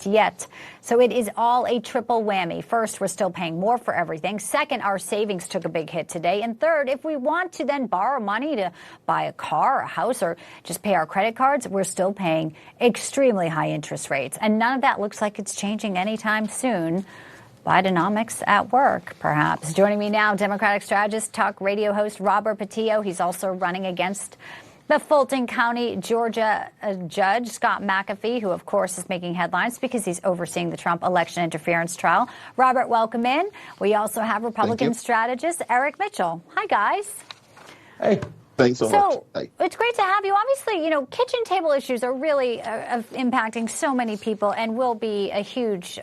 just yet. So it is all a triple whammy. First, we're still paying more for everything. Second, our savings took a big hit today. And third, if we want to then borrow money to buy a car, a house, or just pay our credit cards, we're still paying extremely high interest rates. And none of that looks like it's changing anytime soon. Bidenomics at work, perhaps. Joining me now, Democratic strategist, talk radio host Robert Patillo. He's also running against the Fulton County, Georgia judge, Scott McAfee, who, of course, is making headlines because he's overseeing the Trump election interference trial. Robert, welcome in. We also have Republican strategist Eric Mitchell. Hi, guys. Hey. Thanks so much. Hey. It's great to have you. Obviously, kitchen table issues are really impacting so many people and will be a huge,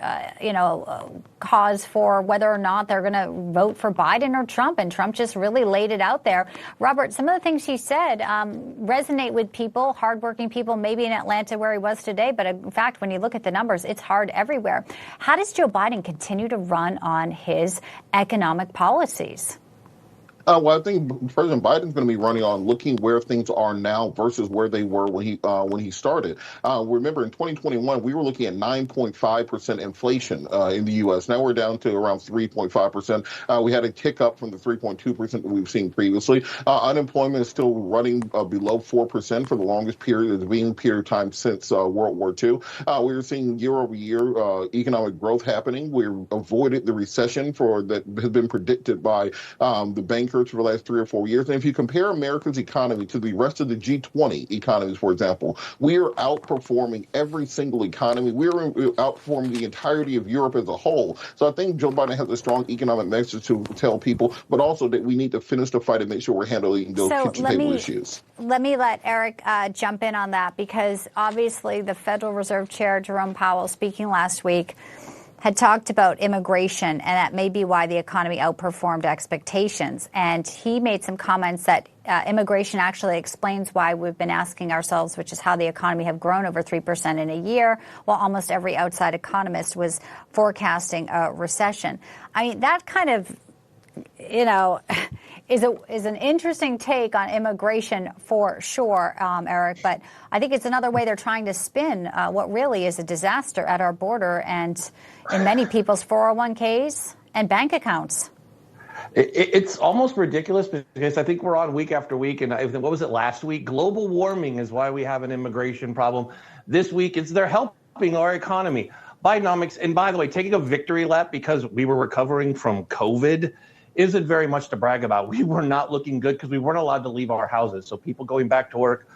cause for whether or not they're going to vote for Biden or Trump. And Trump just really laid it out there. Robert, some of the things he said resonate with people, hardworking people, maybe in Atlanta where he was today. But in fact, when you look at the numbers, it's hard everywhere. How does Joe Biden continue to run on his economic policies? Well, I think President Biden's going to be running on looking where things are now versus where they were when he started. Remember, in 2021, we were looking at 9.5% inflation in the U.S. Now we're down to around 3.5%. We had a tick up from the 3.2% that we've seen previously. Unemployment is still running below 4% for the longest period of time since World War II. We're seeing year-over-year economic growth happening. We've avoided the recession that has been predicted by the bankers for the last 3 or 4 years. And if you compare America's economy to the rest of the G20 economies, for example, we are outperforming every single economy. We're outperforming the entirety of Europe as a whole. So I think Joe Biden has a strong economic message to tell people, but also that we need to finish the fight and make sure we're handling those kitchen table issues. Let me let Eric jump in on that, because obviously the Federal Reserve Chair, Jerome Powell, speaking last week, had talked about immigration, and that may be why the economy outperformed expectations. And he made some comments that immigration actually explains why we've been asking ourselves, which is how the economy have grown over 3% in a year, while almost every outside economist was forecasting a recession. I mean, that kind of, is an interesting take on immigration for sure, Eric. But I think it's another way they're trying to spin what really is a disaster at our border and in many people's 401ks and bank accounts. It's almost ridiculous because I think we're on week after week. And what was it last week? Global warming is why we have an immigration problem. This week, they're helping our economy. Bidenomics, and by the way, taking a victory lap because we were recovering from COVID isn't very much to brag about. We were not looking good because we weren't allowed to leave our houses. So people going back to work,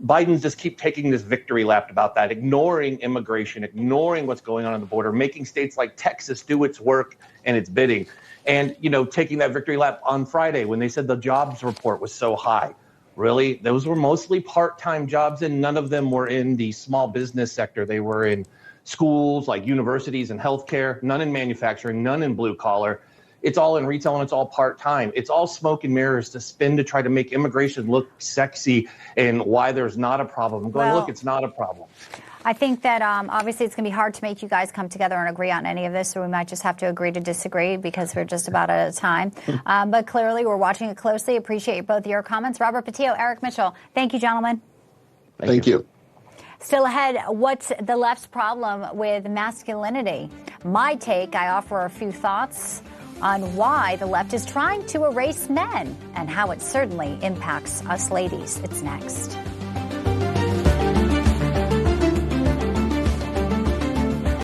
Biden's just keep taking this victory lap about that, ignoring immigration, ignoring what's going on the border, making states like Texas do its work and its bidding. And, taking that victory lap on Friday when they said the jobs report was so high. Really? Those were mostly part-time jobs, and none of them were in the small business sector. They were in schools like universities and healthcare, none in manufacturing, none in blue collar. It's all in retail and it's all part-time. It's all smoke and mirrors to spin to try to make immigration look sexy and why there's not a problem. I'm going, look, it's not a problem. I think that obviously it's going to be hard to make you guys come together and agree on any of this, so we might just have to agree to disagree because we're just about out of time. But clearly we're watching it closely. Appreciate both your comments. Robert Patillo, Eric Mitchell, thank you, gentlemen. Thank you. Still ahead, what's the left's problem with masculinity? My take, I offer a few thoughts on why the left is trying to erase men and how it certainly impacts us ladies. It's next.